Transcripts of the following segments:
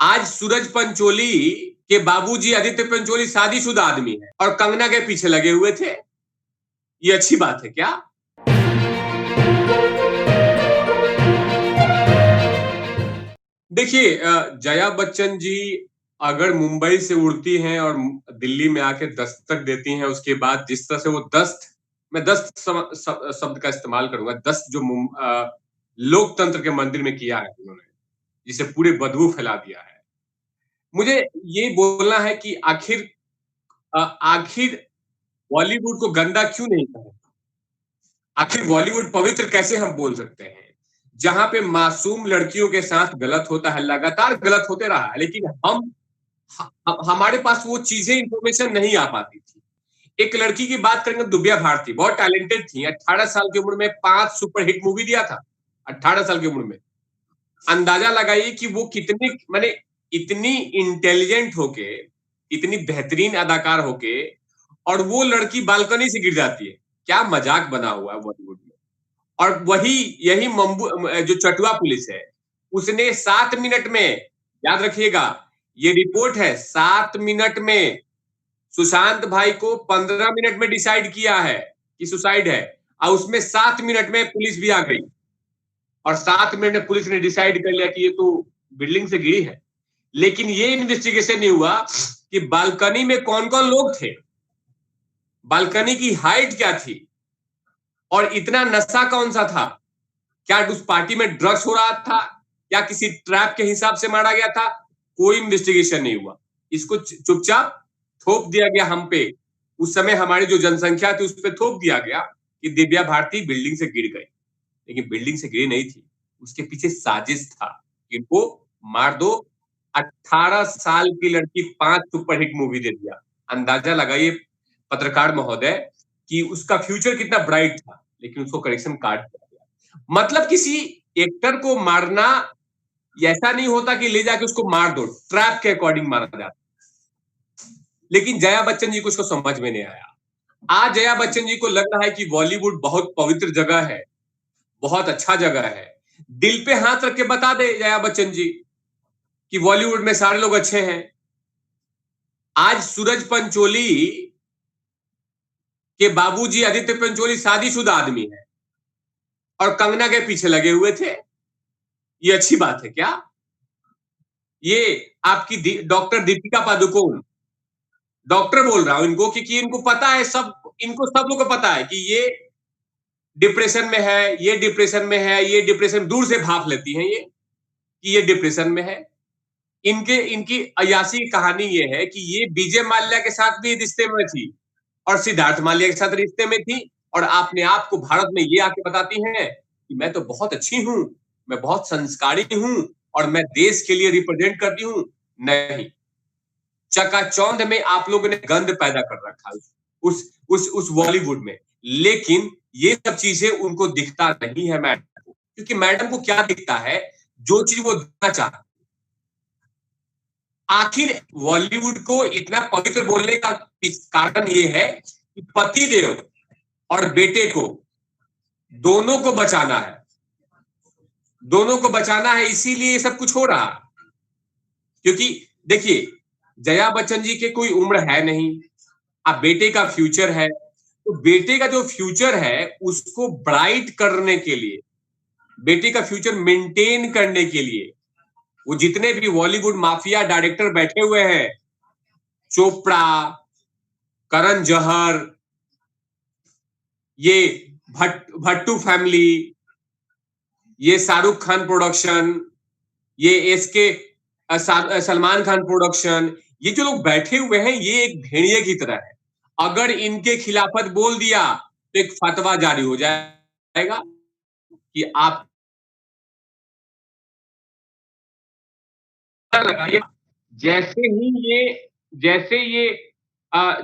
आज सूरज पंचोली के बाबूजी आदित्य पंचोली शादीशुदा आदमी है और कंगना के पीछे लगे हुए थे। ये अच्छी बात है क्या? देखिए, जया बच्चन जी अगर मुंबई से उड़ती हैं और दिल्ली में आके दस्तक देती हैं, उसके बाद जिस तरह से वो दस्त, मैं दस्त शब्द का इस्तेमाल करूंगा, दस्त जो लोकतंत्र के मंदिर में किया है उन्होंने, जिसे पूरे बदबू फैला दिया है। मुझे ये बोलना है कि आखिर बॉलीवुड को गंदा क्यों नहीं कहें? आखिर बॉलीवुड पवित्र कैसे हम बोल सकते हैं? जहां पे मासूम लड़कियों के साथ गलत होता है, लगातार गलत होते रहा है, लेकिन हमारे पास वो चीजें, इंफॉर्मेशन नहीं आ पाती थी। एक लड़की की बात करेंगे, दिव्या भारती, बहुत टैलेंटेड थी। 18 साल की उम्र में 5 सुपरहिट मूवी दिया था। 18 साल की उम्र में अंदाजा लगाइए कि वो कितनी, माने इतनी इंटेलिजेंट होके, इतनी बेहतरीन अदाकार होके, और वो लड़की बालकनी से गिर जाती है। क्या मजाक बना हुआ है बॉलीवुड में। और वही, यही जो चटुआ पुलिस है, उसने 7 मिनट में, याद रखिएगा, ये रिपोर्ट है, 7 मिनट में सुशांत भाई को 15 मिनट में डिसाइड किया है कि सुसाइड है, और उसमें 7 मिनट में पुलिस भी आ गई, और 7 मिनट में पुलिस ने डिसाइड कर लिया कि ये तो बिल्डिंग से गिरी है। लेकिन ये इन्वेस्टिगेशन नहीं हुआ कि बालकनी में कौन कौन लोग थे, बालकनी की हाइट क्या थी, और इतना नशा कौन सा था। क्या उस पार्टी में ड्रग्स हो रहा था, क्या किसी ट्रैप के हिसाब से मारा गया था? कोई इन्वेस्टिगेशन नहीं हुआ। इसको चुपचाप थोप दिया गया हम पे। उस समय हमारी जो जनसंख्या थी उस पर थोप दिया गया कि दिव्या भारती बिल्डिंग से गिर गई। लेकिन बिल्डिंग से गिरी नहीं थी, उसके पीछे साजिश था, इनको मार दो। 18 साल की लड़की 5 सुपरहिट मूवी दे दिया। अंदाजा लगाइए पत्रकार महोदय कि उसका फ्यूचर कितना ब्राइट था, लेकिन उसको करेक्शन काट दिया गया। मतलब किसी एक्टर को मारना ऐसा नहीं होता कि ले जाके उसको मार दो, ट्रैप के अकॉर्डिंग मारा जाता। लेकिन जया बच्चन जी को उसको समझ में नहीं आया। आज जया बच्चन जी को लग रहा है कि बॉलीवुड बहुत पवित्र जगह है, बहुत अच्छा जगह है। दिल पे हाथ रख के बता दे जया बच्चन जी कि बॉलीवुड में सारे लोग अच्छे हैं। आज सूरज पंचोली के बाबूजी आदित्य पंचोली शादीशुदा आदमी है और कंगना के पीछे लगे हुए थे। ये अच्छी बात है क्या? ये आपकी डॉक्टर दीपिका पादुकोण, डॉक्टर बोल रहा हूं इनको, क्योंकि इनको पता है, इनको सब लोग को पता है कि ये डिप्रेशन में है, ये डिप्रेशन में है, ये डिप्रेशन, दूर से भाप लेती हैं ये कि ये डिप्रेशन में है। इनकी अयासी की कहानी ये है कि ये विजय माल्या के साथ भी रिश्ते में थी और सिद्धार्थ माल्या के साथ रिश्ते में थी, और अपने आप को भारत में ये आके बताती हैं कि मैं तो बहुत अच्छी हूं, मैं बहुत संस्कारी हूं, और मैं देश के लिए रिप्रेजेंट करती हूं। नहीं, चकाचौंध में आप लोगों ने गंद पैदा कर रखा है उस बॉलीवुड में। लेकिन ये सब चीजें उनको दिखता नहीं है मैडम को, क्योंकि मैडम को क्या दिखता है, जो चीज वो दिखना चाहती। आखिर बॉलीवुड को इतना पवित्र बोलने का कारण ये है कि पति देव और बेटे को, दोनों को बचाना है, दोनों को बचाना है, इसीलिए ये सब कुछ हो रहा। क्योंकि देखिए, जया बच्चन जी के कोई उम्र है नहीं, अब बेटे का फ्यूचर है, तो बेटे का जो फ्यूचर है उसको ब्राइट करने के लिए, बेटे का फ्यूचर मेंटेन करने के लिए, वो जितने भी बॉलीवुड माफिया डायरेक्टर बैठे हुए हैं, चोपड़ा, करण जौहर, ये भट्टू फैमिली, ये शाहरुख खान प्रोडक्शन, ये एसके सलमान खान प्रोडक्शन, ये जो लोग बैठे हुए हैं ये एक भेड़िए की तरह है। अगर इनके खिलाफत बोल दिया तो एक फतवा जारी हो जाएगा कि आप लगाइए। जैसे ये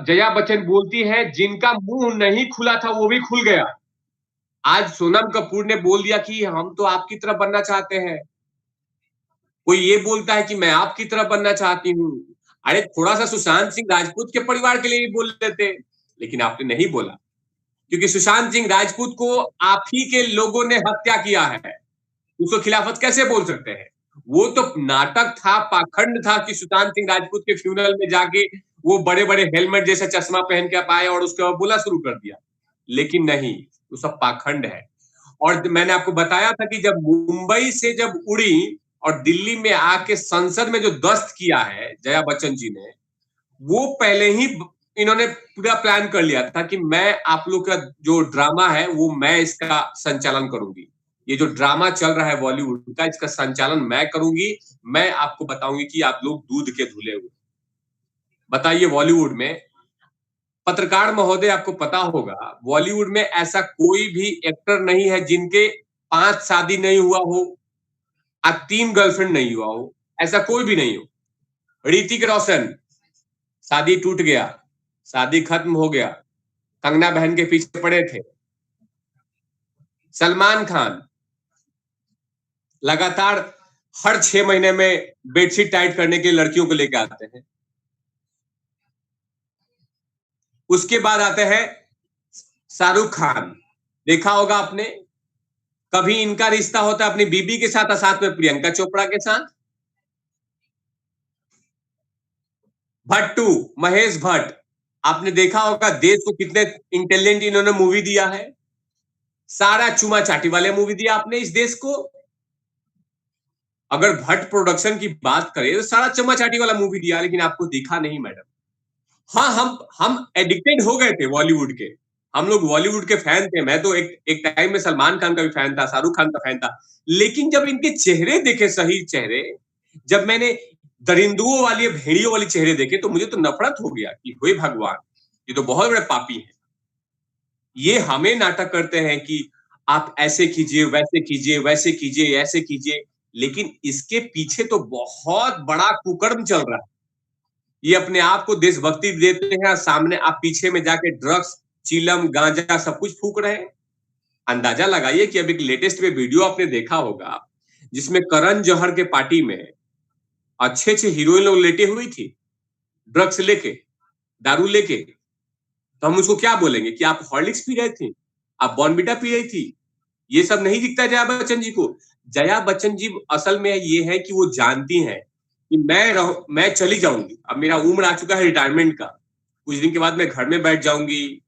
जया बच्चन बोलती है, जिनका मुंह नहीं खुला था वो भी खुल गया। आज सोनम कपूर ने बोल दिया कि हम तो आपकी तरह बनना चाहते हैं। कोई ये बोलता है कि मैं आपकी तरह बनना चाहती हूँ। अरे थोड़ा सा सुशांत सिंह राजपूत के परिवार के लिए भी बोल लेते, लेकिन आपने नहीं बोला, क्योंकि सुशांत सिंह राजपूत को आप ही के लोगों ने हत्या किया है, उसको खिलाफत कैसे बोल सकते हैं? वो तो नाटक था, पाखंड था कि सुशांत सिंह राजपूत के फ्यूनरल में जाके वो बड़े-बड़े हेलमेट जैसा चश्मा पहन के आप आए और उसके बाद बोलना शुरू कर दिया। लेकिन नहीं, वो सब पाखंड है। और मैंने आपको बताया था कि जब मुंबई से जब उड़ी और दिल्ली में आके संसद में जो दस्त किया है जया बच्चन जी ने, वो पहले ही इन्होंने पूरा प्लान कर लिया था कि मैं आप लोग का जो ड्रामा है वो मैं इसका संचालन करूंगी। ये जो ड्रामा चल रहा है बॉलीवुड का, इसका संचालन मैं करूंगी। मैं आपको बताऊंगी कि आप लोग दूध के धुले हुए। बताइए, बॉलीवुड में पत्रकार महोदय, आपको पता होगा बॉलीवुड में ऐसा कोई भी एक्टर नहीं है जिनके 5 शादी नहीं हुआ हो, 3 गर्लफ्रेंड नहीं हुआ हो, ऐसा कोई भी नहीं हो। ऋतिक रोशन, शादी टूट गया, शादी खत्म हो गया, कंगना बहन के पीछे पड़े थे। सलमान खान लगातार हर 6 महीने में बेडशीट टाइट करने के लिए लड़कियों को लेके आते हैं। उसके बाद आते हैं शाहरुख खान। देखा होगा आपने, कभी इनका रिश्ता होता है अपनी बीबी के साथ और साथ में प्रियंका चोपड़ा के साथ। भट्टू, महेश भट्ट, आपने देखा होगा देश को कितने इंटेलिजेंट इन्होंने मूवी दिया है। सारा चुमा चाटी वाले मूवी दिया आपने इस देश को। अगर भट्ट प्रोडक्शन की बात करें तो सारा चुमा चाटी वाला मूवी दिया, लेकिन आपको दिखा नहीं मैडम। हाँ, हम एडिक्टेड हो गए थे बॉलीवुड के। हम लोग बॉलीवुड के फैन थे। मैं तो एक टाइम में सलमान खान का भी फैन था, शाहरुख खान का फैन था। लेकिन जब इनके चेहरे देखे, सही चेहरे, जब मैंने दरिंदुओं वाली, भेड़ियों वाली चेहरे देखे, तो मुझे तो नफरत हो गया कि हे भगवान, ये तो बहुत बड़े पापी हैं। ये हमें नाटक करते हैं कि आप ऐसे कीजिए, वैसे कीजिए, वैसे कीजिए, ऐसे कीजिए, लेकिन इसके पीछे तो बहुत बड़ा कुकर्म चल रहा है। ये अपने आप को देशभक्ति देते हैं और सामने आप पीछे में जाके ड्रग्स, चिलम, गांजा सब कुछ फूक रहे हैं। अंदाजा लगाइए कि अब एक लेटेस्ट में वीडियो आपने देखा होगा, जिसमें करण जौहर के पार्टी में अच्छे-अच्छे हीरोइन लोग लेटे हुई थी, ड्रग्स लेके, दारू लेके। तो हम उसको क्या बोलेंगे कि आप हॉर्लिक्स पी रही थी, आप बॉर्नविटा पी रही थी। ये सब नहीं दिखता जया बच्चन जी को। जया बच्चन जी असल में ये है कि वो जानती हैं कि मैं चली जाऊंगी, अब मेरा उम्र आ चुका है रिटायरमेंट का, कुछ दिन के बाद मैं घर में बैठ जाऊंगी,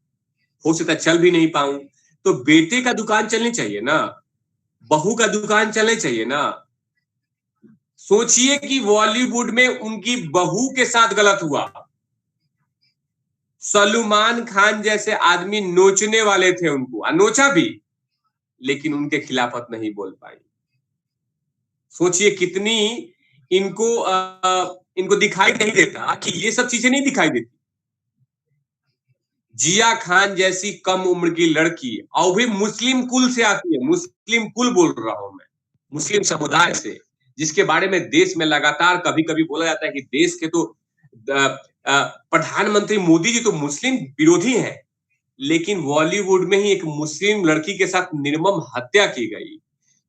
हो सकता है चल भी नहीं पाऊं। तो बेटे का दुकान चलनी चाहिए ना, बहू का दुकान चलनी चाहिए ना। सोचिए कि बॉलीवुड में उनकी बहू के साथ गलत हुआ। सलमान खान जैसे आदमी नोचने वाले थे उनको, नोचा भी, लेकिन उनके खिलाफत नहीं बोल पाई। सोचिए कितनी इनको दिखाई नहीं देता कि ये सब चीजें नहीं दिखाई देती। जिया खान जैसी कम उम्र की लड़की, और भी मुस्लिम कुल से आती है, मुस्लिम कुल बोल रहा हूं मैं, मुस्लिम समुदाय से, जिसके बारे में देश में लगातार कभी-कभी बोला जाता है कि देश के तो प्रधानमंत्री मोदी जी तो मुस्लिम विरोधी हैं। लेकिन बॉलीवुड में ही एक मुस्लिम लड़की के साथ निर्मम हत्या की गई,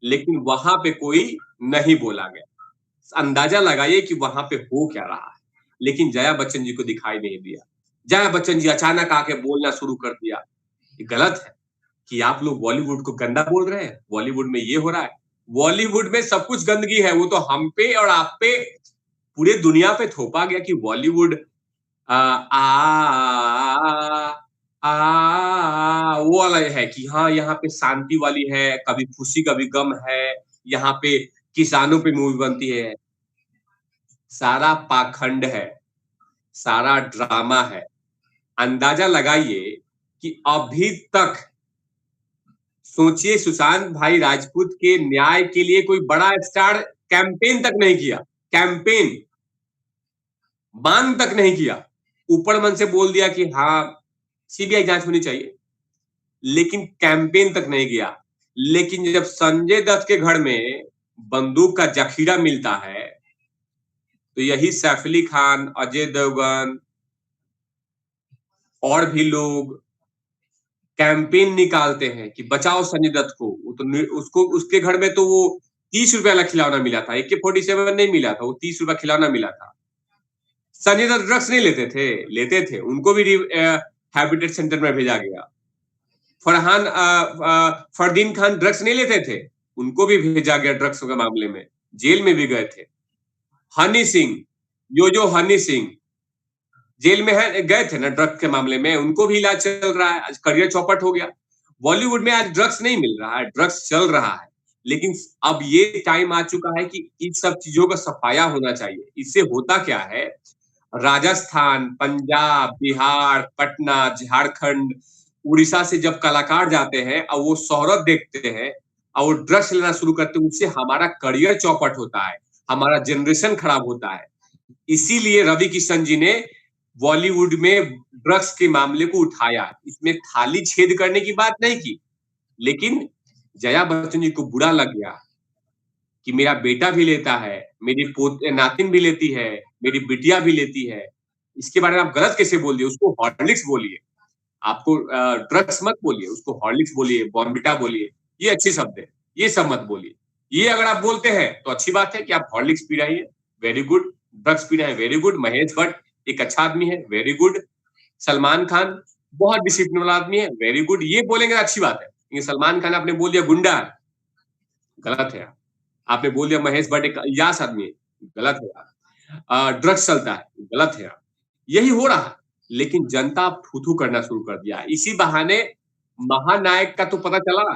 लेकिन वहां पे कोई नहीं बोला गया। अंदाजा लगाइए कि वहां पे हो क्या रहा है। लेकिन जया बच्चन जी को दिखाई नहीं दिया। जया बच्चन जी अचानक आके बोलना शुरू कर दिया। ये गलत है कि आप लोग बॉलीवुड को गंदा बोल रहे हैं, बॉलीवुड में ये हो रहा है। बॉलीवुड में सब कुछ गंदगी है, वो तो हम पे और आप पे, पूरे दुनिया पे थोपा गया कि बॉलीवुड आ, आ, वो वाला है कि हाँ, यहाँ पे शांति वाली है, कभी खुशी कभी गम है, यहाँ पे किसानों पे मूवी बनती है। सारा पाखंड है, सारा ड्रामा है। अंदाजा लगाइए कि अभी तक, सोचिए, सुशांत भाई राजपूत के न्याय के लिए कोई बड़ा स्टार कैंपेन तक नहीं किया। कैंपेन, मांग तक नहीं किया। ऊपर मन से बोल दिया कि हाँ, सीबीआई जांच होनी चाहिए, लेकिन कैंपेन तक नहीं गया। लेकिन जब संजय दत्त के घर में बंदूक का जखीरा मिलता है, तो यही सैफ अली खान, अजय देवगन और भी लोग कैंपेन निकालते हैं कि बचाओ संजय दत्त को। वो तो उसको, उसके घर में तो वो 30 रुपए वाला खिलौना मिला था, AK-47 नहीं मिला था, वो 30 रुपया खिलौना मिला था। संजय दत्त ड्रग्स नहीं लेते थे, लेते थे, उनको भी हैबिटेट सेंटर में भेजा गया। फरदीन खान ड्रग्स नहीं लेते थे, उनको भी भेजा गया ड्रग्स के मामले में। जेल में भी गए थे। हनी सिंह, जो हनी सिंह जेल में है, गए थे ना ड्रग के मामले में, उनको भी इलाज चल रहा है, आज करियर चौपट हो गया। बॉलीवुड में आज ड्रग्स नहीं मिल रहा है, ड्रग्स चल रहा है, लेकिन अब ये टाइम आ चुका है कि इन सब चीज़ों का सफाया होना चाहिए। इससे होता क्या है, राजस्थान, पंजाब, बिहार, पटना, झारखंड, उड़ीसा से जब कलाकार जाते हैं और वो शोहरत देखते हैं और वो ड्रग्स लेना शुरू करते हैं, उससे हमारा करियर चौपट होता है, हमारा जनरेशन खराब होता है। इसीलिए रवि किशन जी ने बॉलीवुड में ड्रग्स के मामले को उठाया। इसमें थाली छेद करने की बात नहीं की, लेकिन जया बच्चन जी को बुरा लग गया कि मेरा बेटा भी लेता है, मेरी नातिन भी लेती है, मेरी बिटिया भी लेती है। इसके बारे में आप गलत कैसे बोल दिए? उसको हॉर्लिक्स बोलिए। आपको ड्रग्स मत बोलिए, उसको हॉर्लिक्स बोलिए, बॉर्नविटा बोलिए। ये अच्छे शब्द है, ये सब मत बोलिए। ये अगर आप बोलते हैं तो अच्छी बात है कि आप हॉर्लिक्स पी रही हैं, वेरी गुड। ड्रग्स पी रहे हैं, वेरी गुड। महेश भट्ट एक अच्छा आदमी है, वेरी गुड। सलमान खान बहुत डिसिप्लिन वाला आदमी है, वेरी गुड। ये बोलेंगे अच्छी बात है। लेकिन सलमान खान आपने बोल दिया गुंडा है, गलत है। आपने बोल दिया महेश भट्ट एक यस आदमी है, गलत है यार। ड्रग्स चलता है, गलत है यार। यही हो रहा है, लेकिन जनता अब थू-थू करना शुरू कर दिया है। इसी बहाने महानायक का तो पता चला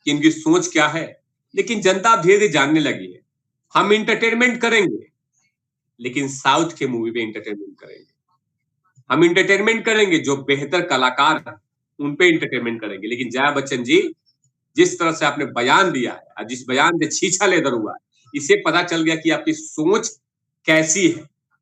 कि इनकी सोच क्या है, लेकिन जनता अब धीरे-धीरे जानने लगी है। हम एंटरटेनमेंट करेंगे, लेकिन साउथ के मूवी पे एंटरटेनमेंट करेंगे। हम एंटरटेनमेंट करेंगे, जो बेहतर कलाकार हैं, उन पे एंटरटेनमेंट करेंगे। लेकिन जया बच्चन जी, जिस तरह से आपने बयान दिया है, जिस बयान से छीछा लेदर हुआ है, इससे पता चल गया कि आपकी सोच कैसी है।